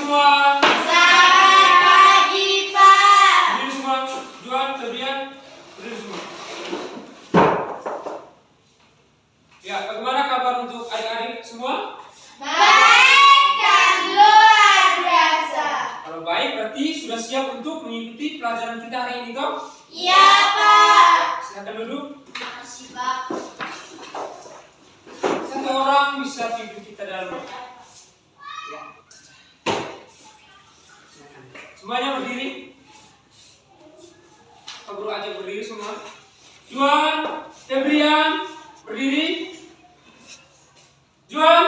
semua. Selamat pagi, Pak. Berdiri semua. Juan, Febrian, berdiri semua. Ya, bagaimana kabar untuk adik-adik semua? Baik dan luar biasa. Kalau baik berarti sudah siap untuk mengikuti pelajaran kita hari ini toh? Iya, Pak. Silakan duduk. Makasih, Pak. Satu orang bisa pimpin kita dalam. Ya. Silakan. Semuanya berdiri. Pak Guru ajak berdiri semua. Juan, Febrian, berdiri. Juan,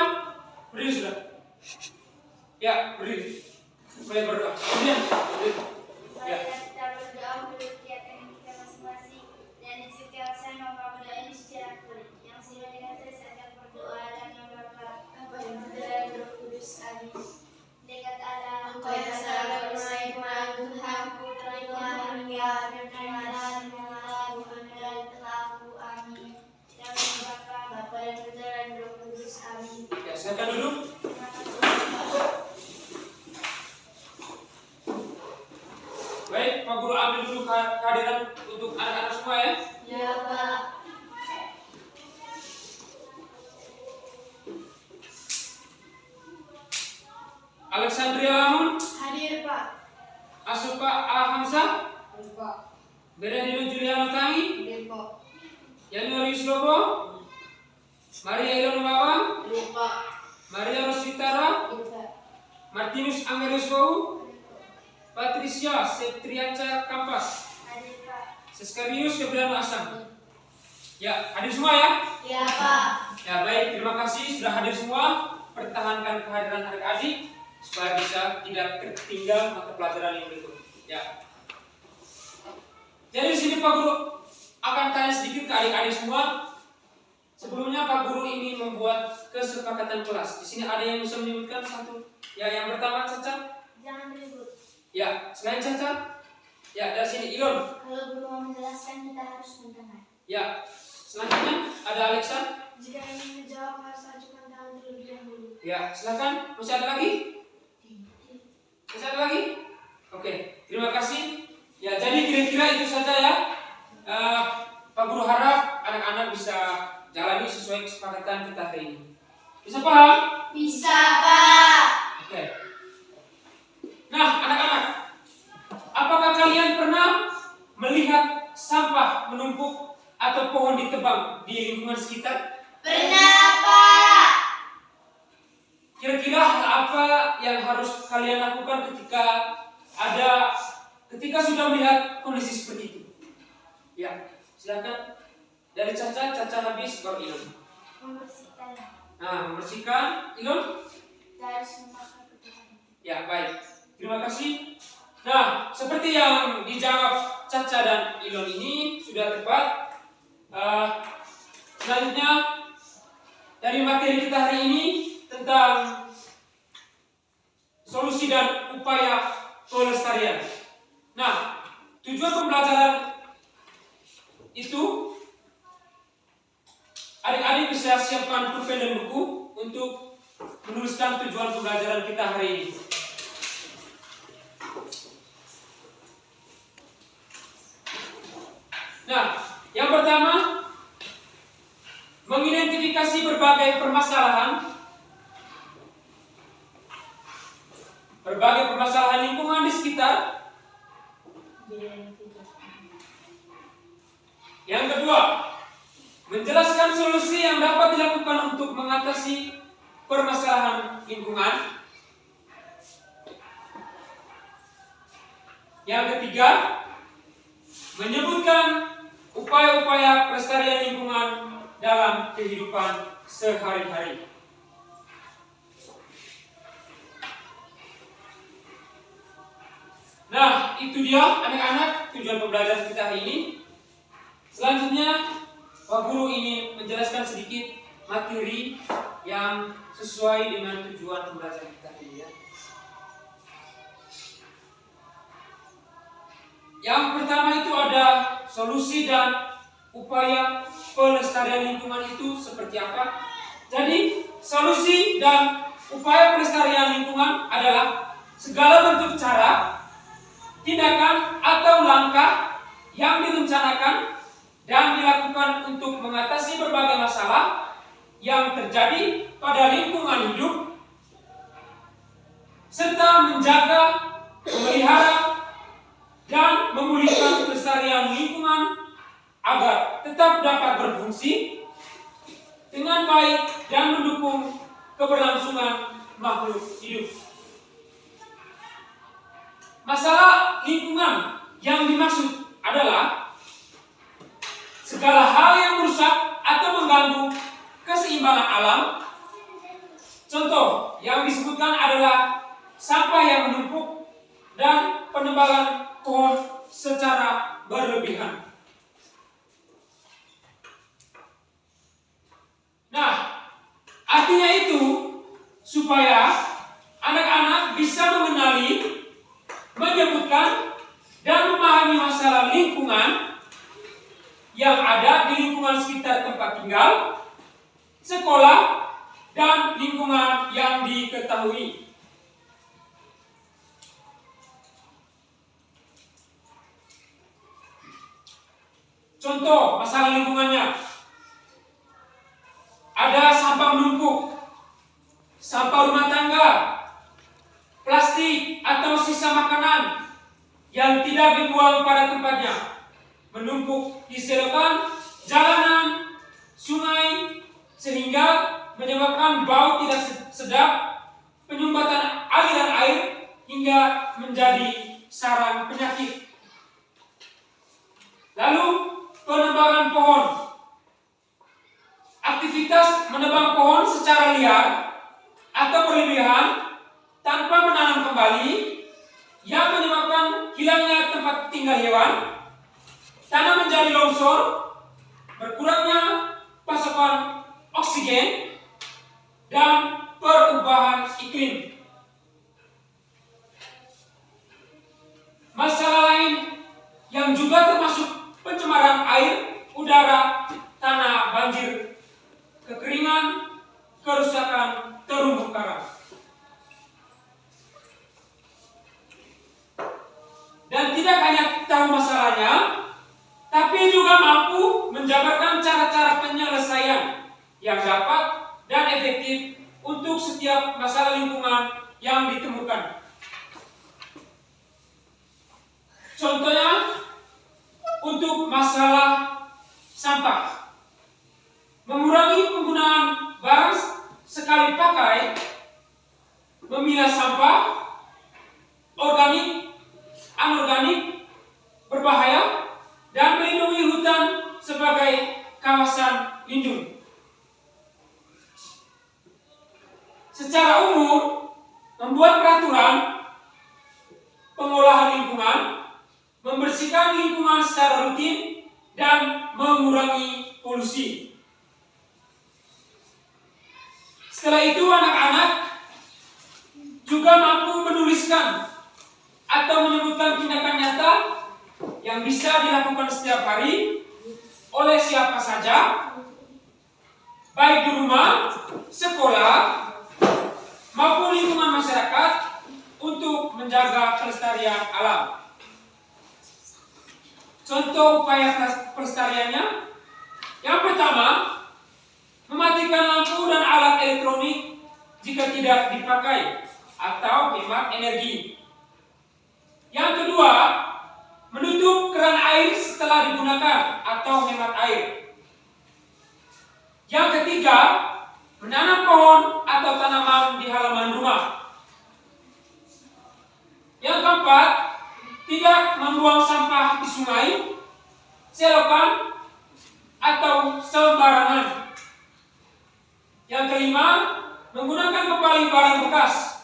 berdiri sudah. Ya, berdiri. Mulai berdoa. Kemudian, berdiri. Ya. Kita berdoa untuk kegiatan kita masing-masing dan izinkan saya mempermudah ini secara kulit. Yang sehingga dengan saya akan berdoa dan membaca apa yang dari Roh Kudus. Amin. Dekat Allah, Engkau yang selalu berfirman, Tuhan Putra Tuhan ya dan Tuhan dan Terlaku. Amin. Yang Bapa dan Putra dan Roh Kudus. Amin. Ya, silakan duduk. Baik, Pak Guru ambil dulu kehadiran untuk anak-anak semua ya. Ya, Pak. Alexandria Lamun, Hadir, Pak. Asupa A. Hamzah, Hadir, Pak. Bernardino Juliano Tangi, Hadir, Pak. Januarius Lobo, Maria Ilon Bawang, Hadir, Pak. Maria Rosvitara, Hadir, Pak. Martinus Angelius Bau, Patricia Septriaca Kampas, Hadir, Pak. Seskarius Febriano Asam. Ya, hadir semua ya? Ya, Pak. Ya, baik, terima kasih sudah hadir semua. Pertahankan kehadiran adik-adik supaya bisa tidak tertinggal mata pelajaran yang berikut. Ya. Jadi di sini Pak Guru akan tanya sedikit ke adik-adik semua. Sebelumnya Pak Guru ingin membuat kesepakatan kelas. Di sini ada yang bisa menyebutkan satu. Ya, yang pertama Caca. Jangan ribut. Ya, selain Caca. Ya, dari sini Ilon. Kalau guru mau menjelaskan, kita harus mendengar. Ya, selanjutnya ada Alexa. Jika ingin menjawab, harus ajukan tangan terlebih dahulu. Ya, silakan. Masih ada lagi? Masih ada lagi? Oke, terima kasih. Ya, jadi kira-kira itu saja ya. Pak Guru harap anak-anak bisa jalani sesuai kesepakatan kita hari ini. Bisa paham? Bisa, Pak. Oke. Nah, anak-anak, apakah kalian pernah melihat sampah menumpuk atau pohon ditebang di lingkungan sekitar? Pernah, Pak. Kira-kira hal apa yang harus kalian lakukan ketika sudah melihat kondisi seperti itu? Ya, silakan. Dari Caca habis baru Ilon. Membersihkan. Nah, membersihkan Ilon. Harus memakai kebutuhan. Ya, baik. Terima kasih. Nah, seperti yang dijawab Caca dan Ilon ini sudah tepat. Selanjutnya dari materi kita hari ini tentang solusi dan upaya pelestarian. Nah, tujuan pembelajaran itu adik-adik bisa siapkan pulpen dan buku untuk menuliskan tujuan pembelajaran kita hari ini. Nah, yang pertama, mengidentifikasi berbagai permasalahan lingkungan di sekitar. Yang kedua, menjelaskan solusi yang dapat dilakukan untuk mengatasi permasalahan lingkungan. Yang ketiga, menyebutkan upaya-upaya pelestarian lingkungan dalam kehidupan sehari-hari. Nah, itu dia anak-anak tujuan pembelajaran kita hari ini. Selanjutnya, Pak Guru ingin menjelaskan sedikit materi yang sesuai dengan tujuan pembelajaran kita hari ini ya. Yang pertama itu ada solusi dan upaya pelestarian lingkungan itu seperti apa. Jadi, solusi dan upaya pelestarian lingkungan adalah segala bentuk cara, tindakan atau langkah yang direncanakan dan dilakukan untuk mengatasi berbagai masalah yang terjadi pada lingkungan hidup, serta menjaga, memelihara, dan memulihkan kelestarian lingkungan agar tetap dapat berfungsi dengan baik dan mendukung keberlangsungan makhluk hidup. Masalah lingkungan yang dimaksud adalah segala hal yang merusak atau mengganggu keseimbangan alam. Contoh yang disebutkan adalah sampah yang menumpuk dan penebangan pohon secara berlebihan. Nah, artinya itu supaya anak-anak bisa mengenali, menyebutkan, dan memahami masalah lingkungan yang ada di lingkungan sekitar tempat tinggal, sekolah, dan lingkungan yang diketahui. Contoh masalah lingkungannya, ada sampah menumpuk, sampah rumah tangga, plastik atau sisa makanan yang tidak dibuang pada tempatnya, menumpuk di selokan, jalanan, sungai, sehingga menyebabkan bau tidak sedap, penyumbatan aliran air, hingga menjadi sarang penyakit. Lalu penebangan pohon. Aktivitas menebang pohon secara liar atau berlebihan tanpa menanam kembali yang menyebabkan hilangnya tempat tinggal hewan, tanah menjadi longsor, berkurangnya pasokan oksigen, dan perubahan iklim. Masalah lain yang juga termasuk pencemaran air, udara, tanah, banjir, kekeringan, kerusakan terumbu karang. Dan tidak hanya tahu masalahnya, tapi juga mampu menjabarkan cara-cara penyelesaian yang dapat dan efektif untuk setiap masalah lingkungan yang ditemukan. Contohnya, untuk masalah sampah, mengurangi penggunaan barang sekali pakai, memilah sampah organik, anorganik, berbahaya, dan melindungi hutan sebagai kawasan lindung. Secara umum, membuat peraturan pengolahan lingkungan, membersihkan lingkungan secara rutin, dan mengurangi polusi. Setelah itu, anak-anak juga mampu menuliskan atau menyebutkan tindakan nyata yang bisa dilakukan setiap hari oleh siapa saja, baik di rumah, sekolah, maupun lingkungan masyarakat untuk menjaga kelestarian alam. Contoh upaya pelestariannya, yang pertama, mematikan lampu dan alat elektronik jika tidak dipakai atau hemat energi. Yang kedua, menutup keran air setelah digunakan atau hemat air. Yang ketiga, menanam pohon atau tanaman di halaman rumah. Yang keempat, tidak membuang sampah di sungai, selokan, atau sembarangan. Yang kelima, menggunakan kembali barang bekas,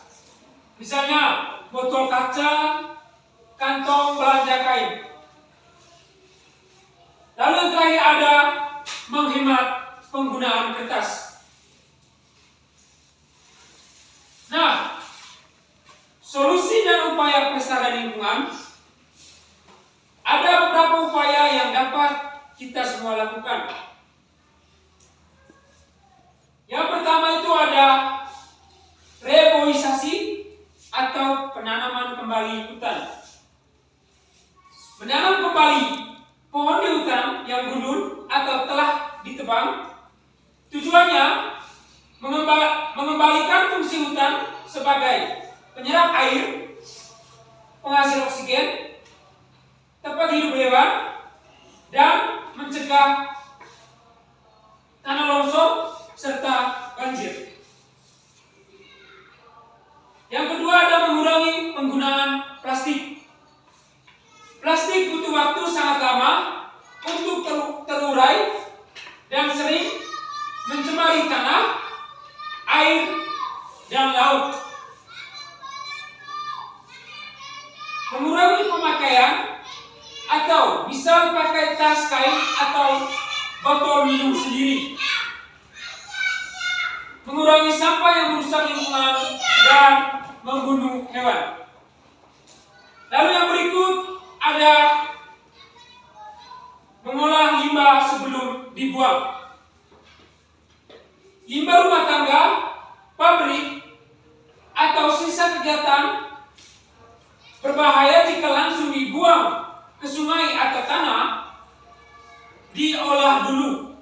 misalnya botol kaca, kantong belanja kain. Lalu yang terakhir ada menghemat penggunaan kertas. Nah, solusi dan upaya pelestarian lingkungan, ada beberapa upaya yang dapat kita semua lakukan. Yang pertama itu ada reboisasi atau penanaman kembali hutan. Menanam kembali pohon di hutan yang gundul atau telah ditebang tujuannya mengembalikan fungsi hutan sebagai penyerap air, penghasil oksigen, tempat hidup hewan, dan mencegah tanah longsor serta banjir. Yang kedua ada mengurangi penggunaan plastik. Plastik butuh waktu sangat lama untuk terurai dan sering mencemari tanah, air, dan laut. Mengurangi pemakaian atau bisa pakai tas kain atau botol minum sendiri. Mengurangi sampah yang merusak lingkungan dan membunuh hewan. Lalu yang berikut ada mengolah limbah sebelum dibuang. Limbah rumah tangga, pabrik, atau sisa kegiatan berbahaya jika langsung dibuang ke sungai atau tanah, diolah dulu,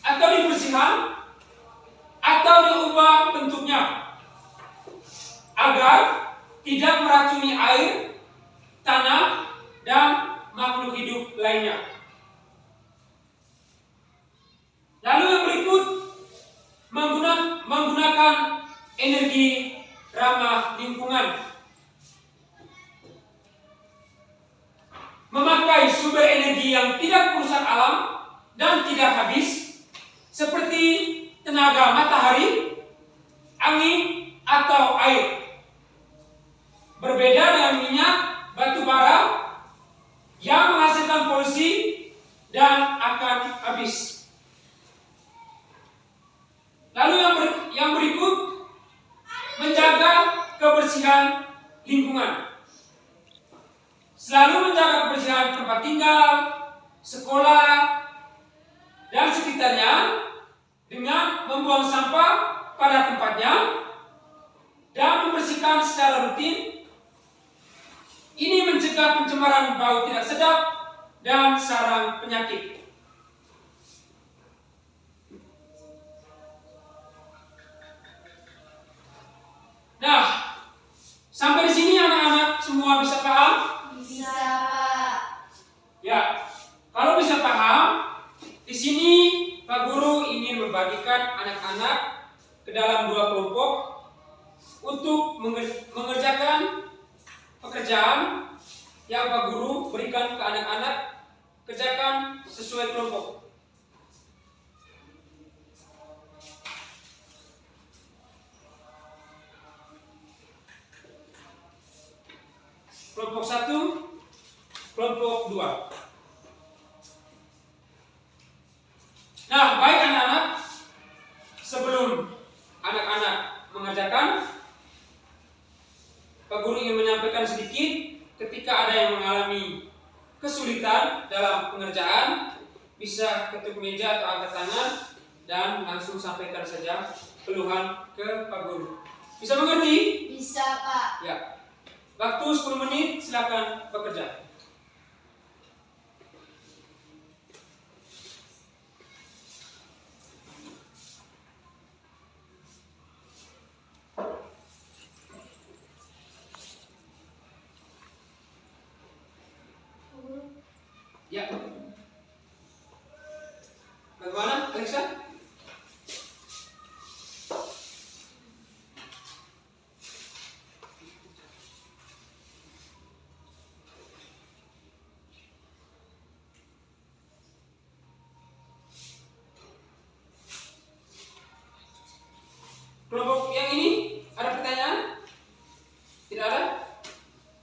atau dibersihkan, atau diubah bentuknya, agar tidak meracuni air, tanah, dan makhluk hidup lainnya. Lalu yang berikut, menggunakan energi ramah lingkungan. Memakai sumber energi yang tidak merusak alam dan tidak habis, seperti tenaga matahari, angin, atau air. Berbeda dengan minyak, batu bara, yang menghasilkan polusi dan akan habis. Lalu yang berikut, menjaga kebersihan lingkungan. Selalu menjaga kebersihan tempat tinggal, sekolah, dan sekitarnya dengan membuang sampah pada tempatnya dan membersihkan secara rutin. Ini mencegah pencemaran bau tidak sedap dan sarang penyakit. Nah, sampai di sini anak-anak semua bisa paham? Bisa, Pak. Ya, kalau bisa paham, di sini Pak Guru ingin membagikan anak-anak ke dalam 2 kelompok untuk mengerjakan pekerjaan yang Pak Guru berikan ke anak-anak. Kerjakan sesuai kelompok. Kelompok 1, kelompok 2. Nah, baik anak-anak, sebelum anak-anak mengerjakan, Pak Guru ingin menyampaikan sedikit. Ketika ada yang mengalami kesulitan dalam pengerjaan, bisa ketuk meja atau angkat tangan dan langsung sampaikan saja keluhan ke Pak Guru. Bisa mengerti? Bisa, Pak. Ya. Waktu 10 menit, silakan bekerja. Ya. Bagaimana, Alexa? Kelompok yang ini ada pertanyaan? Tidak ada?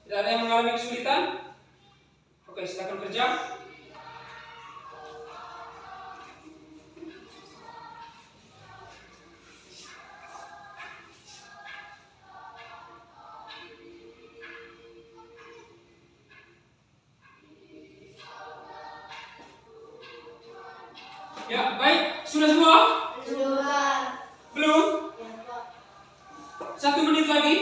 Tidak ada yang mengalami kesulitan? Oke, silakan kerja. Ya, baik. Sudah semua? Belum, Pak. Belum? Ya, Pak. 1 menit lagi.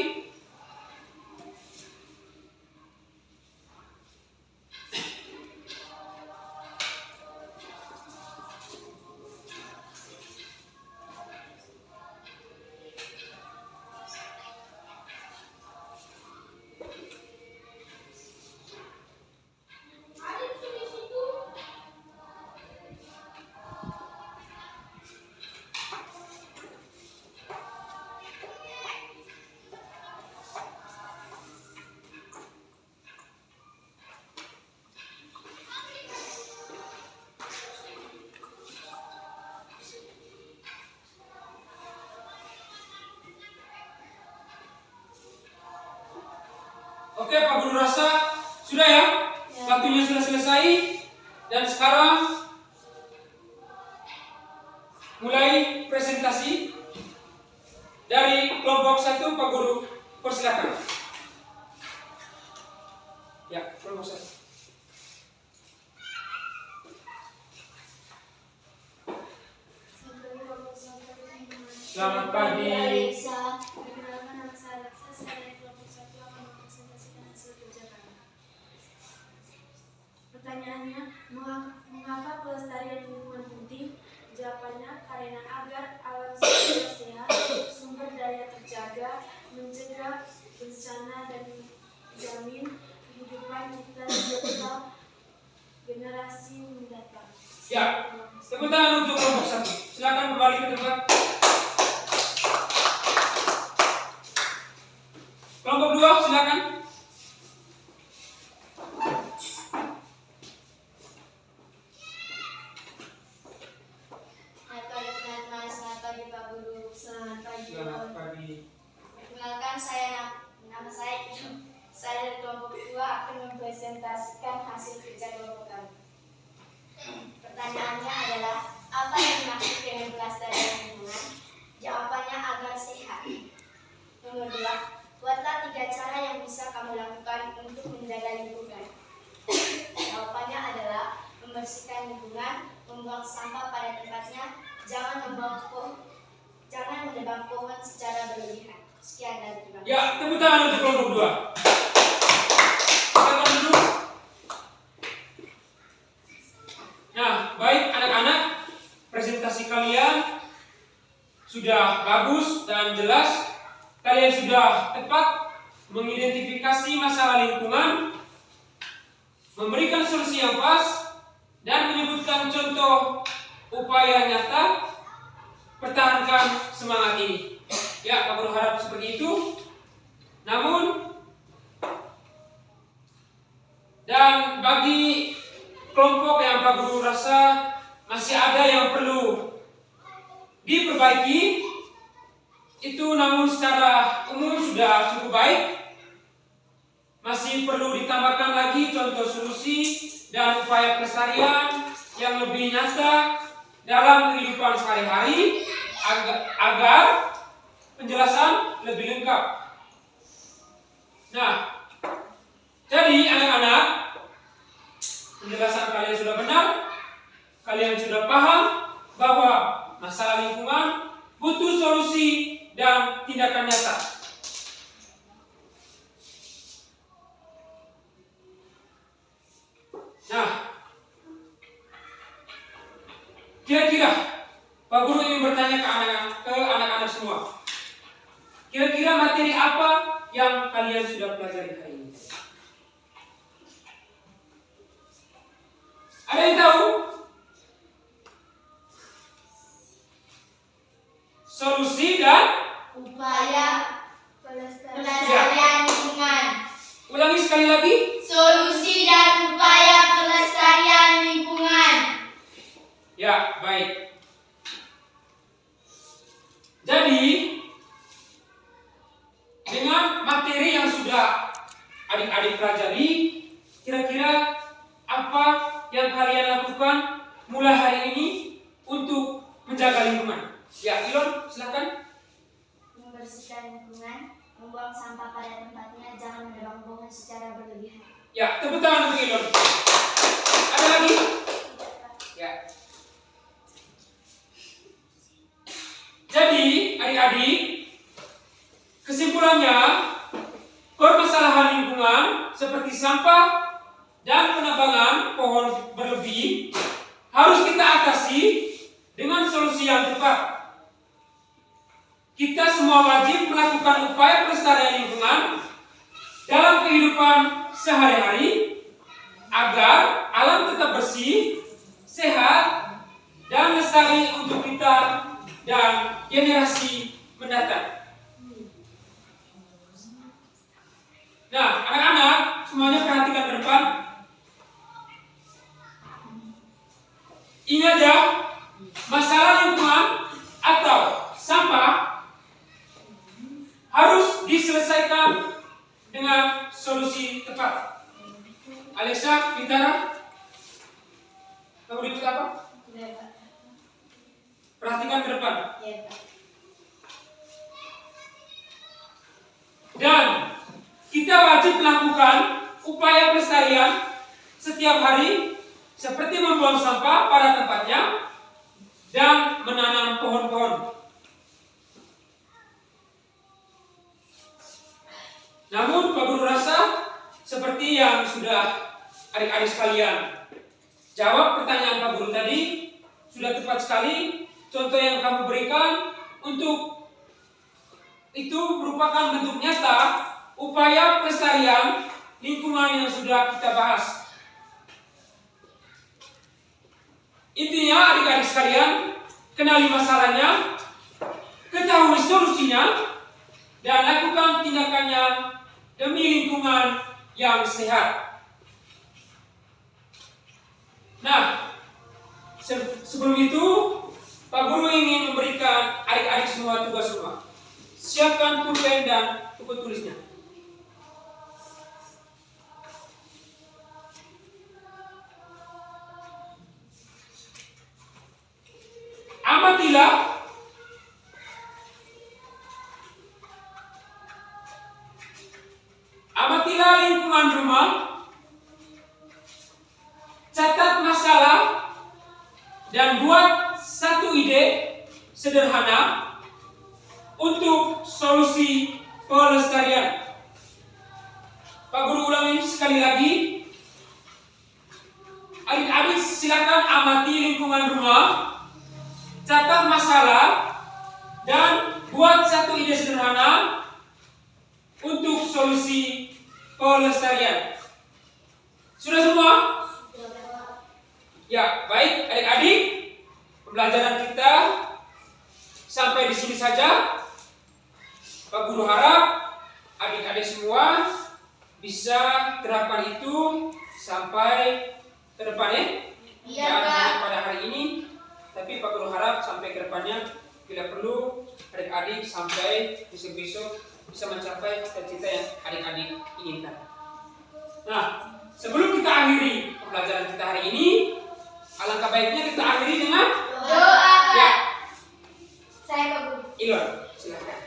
Oke, Pak Guru rasa sudah ya? Waktunya sudah selesai. Dan sekarang mulai presentasi dari kelompok 1. Pak Guru persilakan. Ya, kelompok 1. Selamat pagi. Perkenalkan, nama saya Alexa. Saya dari kelompok 1 akan mempresentasikan hasil kerja kami. Pertanyaannya, mengapa pelestarian lingkungan penting? Jawabannya, karena agar alam semesta sehat, sumber daya terjaga, mencegah bencana dan menjamin kehidupan kita serta generasi mendatang. Ya, tepuk tangan untuk kelompok 1. Silakan kembali ke tempat. Kelompok 2, silakan. Selamat pagi teman-teman, selamat pagi Pak Guru, selamat pagi. Selamat pagi. Perkenalkan, nama saya Ibu. Saya dari kelompok 2 akan mempresentasikan hasil kerja kelompok kami. Pertanyaannya adalah, apa yang dimaksud dengan pelestarian lingkungan? Jawabannya, agar sehat. Nomor 2, buatlah 3 cara yang bisa kamu lakukan untuk menjaga lingkungan. Jawabannya adalah membersihkan lingkungan, membuang sampah pada tempatnya, jangan menebang pohon secara berlebihan. Sekian dan terima kasih. Ya, tepuk tangan untuk kelompok 2. Silakan duduk. Nah, baik anak-anak, presentasi kalian sudah bagus dan jelas. Kalian sudah tepat mengidentifikasi masalah lingkungan, memberikan solusi yang pas, dan menyebutkan contoh upaya nyata. Pertahankan semangat ini. Ya, Pak Guru harap seperti itu. Namun, dan bagi kelompok yang Pak Guru rasa masih ada yang perlu diperbaiki, itu namun secara umum sudah cukup baik. Masih perlu ditambahkan lagi contoh solusi dan upaya pelestarian yang lebih nyata dalam kehidupan sehari-hari agar penjelasan lebih lengkap. Nah, jadi anak-anak, penjelasan kalian sudah benar, kalian sudah paham bahwa masalah lingkungan butuh solusi dan tindakan nyata. Nah, kira-kira Pak Guru ingin bertanya ke anak-anak semua. Kira-kira materi apa yang kalian sudah pelajari hari ini? Ada yang tahu? Solusi dan Upaya pelestarian lingkungan. ulangi sekali lagi. Solusi dan upaya pelestarian lingkungan. Ya, baik. Jadi, dengan materi yang sudah adik-adik pelajari, kira-kira apa yang kalian lakukan mulai hari ini untuk menjaga lingkungan? Ya, Ilon, silakan. Membersihkan lingkungan, membuang sampah pada tempatnya, jangan menebang pohon secara berlebihan. Ya, tepuk tangan untuk Ilon. Ada lagi? Ya. Jadi, adik-adik, kesimpulannya, permasalahan lingkungan seperti sampah dan penebangan pohon berlebih harus kita atasi dengan solusi yang tepat. Kita semua wajib melakukan upaya pelestarian lingkungan dalam kehidupan sehari-hari agar alam tetap bersih, sehat, dan lestari untuk kita dan generasi mendatang. Nah, anak-anak, semuanya perhatikan ke depan. Ingat ya, masalah lingkungan atau sampah harus diselesaikan dengan solusi tepat. Alexa, Vitara, kamu ikut apa? Iya, Pak. Perhatikan ke depan. Iya, Pak. Dan kita wajib melakukan upaya pelestarian setiap hari, seperti membuang sampah pada tempatnya dan menanam pohon-pohon. Namun Pak Guru rasa seperti yang sudah adik-adik sekalian jawab pertanyaan Pak Guru tadi sudah tepat sekali. Contoh yang kamu berikan untuk itu merupakan bentuk nyata upaya pelestarian lingkungan yang sudah kita bahas. Intinya adik-adik sekalian, kenali masalahnya, ketahui solusinya, dan lakukan tindakannya demi lingkungan yang sehat. Nah, sebelum itu Pak Guru ingin memberikan adik-adik semua tugas rumah. Siapkan pulpen dan buku tulisnya. Amatilah lingkungan rumah. Catat masalah dan buat satu ide sederhana untuk solusi pelestarian. Pak Guru ulangi sekali lagi. Adik-adik silakan amati lingkungan rumah, catat masalah, dan buat satu ide sederhana untuk solusi pelestarian. Sudah semua? Ya, baik adik-adik. Pembelajaran kita sampai di sini saja. Pak Guru harap adik-adik semua bisa terapkan itu sampai ke depannya. Iya, Jangan Pak. hanya pada hari ini, tapi Pak Guru harap sampai ke depannya bila perlu adik-adik sampai besok-besok bisa mencapai cita-cita yang adik-adik inginkan. Nah, sebelum kita akhiri pembelajaran kita hari ini, alangkah baiknya kita akhiri dengan Doa, Pak. ya, Saya Pak Guru. Ilon, silakan.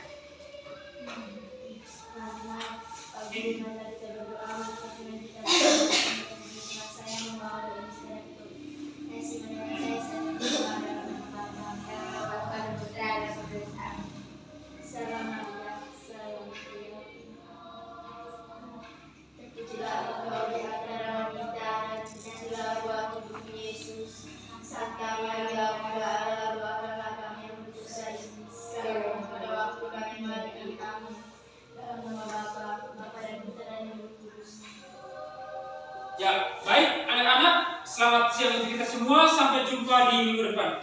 Ya, baik anak-anak, selamat siang untuk kita semua. Sampai jumpa di minggu depan.